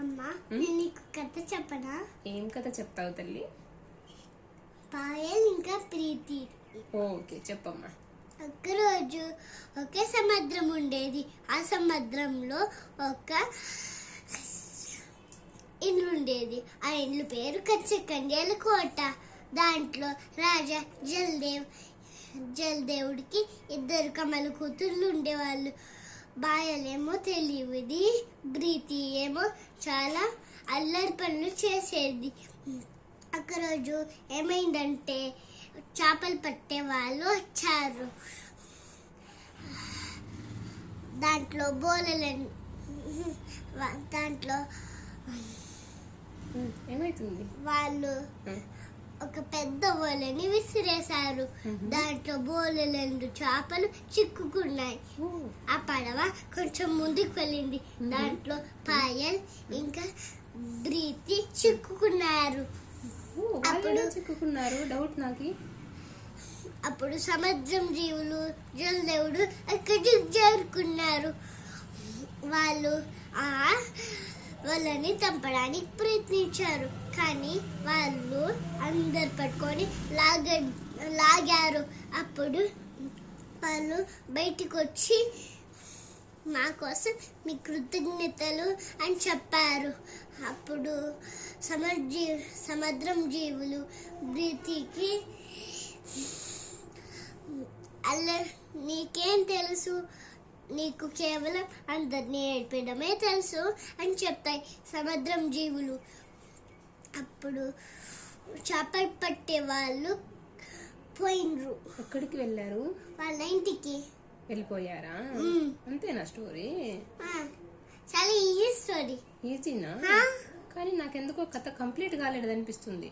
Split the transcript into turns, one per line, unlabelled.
అమ్మా నేను నీకు కథ చెప్పనా?
ఏం కథ చెప్తావు తల్లి?
పాయల్ ఇంకా ప్రీతి.
ఓకే చెప్పమ్మా.
ఒకరోజు ఒకే సముద్రం ఉండేది. ఆ సముద్రంలో ఒక ఇల్లు ఉండేది. ఆ ఇల్లు పేరు కచ్చకండేల కోట. దాంట్లో రాజా జల్దేవుడికి 2 కమల కూతుర్లు ఉండేవాళ్ళు. బాయలేమో తెలియదు, ప్రీతి ఏమో చాలా అల్లరి పనులు చేసేది. ఒకరోజు ఏమైందంటే చేపలు పట్టే వాళ్ళు వచ్చారు. దాంట్లో
ఏమైతుంది?
వాళ్ళు ఒక పెద్ద బోలని విసిరేశారు. దాంట్లో బోలెండు చేపలు చిక్కుకున్నాయి. ఆ పడవ కొంచెం ముందుకు వెళ్ళింది. దాంట్లో పాయల్ ఇంకా ప్రీతి చిక్కుకున్నారు.
డౌట్ నాకు.
అప్పుడు సముద్రం జీవులు జలదేవుడు అక్కడికి చేరుకున్నారు. వాళ్ళని చంపడానికి ప్రయత్నించారు. కానీ వాళ్ళు అందరు పట్టుకొని లాగారు. అప్పుడు వాళ్ళు బయటికి వచ్చి మా కోసం మీ కృతజ్ఞతలు అని చెప్పారు. అప్పుడు సముద్రం జీవులు ప్రీతికి నీకేం తెలుసు, నీకు కేవలం అందరినీ ఏడ్పడమే తెలుసు అని చెప్తాయి సముద్రం జీవులు. అప్పుడు చేపలు పట్టే వాళ్ళు పోయినరు.
ఎక్కడికి వెళ్ళారు?
వాళ్ళ ఇంటికి
వెళ్ళిపోయారా? అంతేనా స్టోరీ?
చాలా ఈజీ స్టోరీ.
ఈజీనా? కానీ నాకెందుకో కథ కంప్లీట్ కాలేదు అనిపిస్తుంది.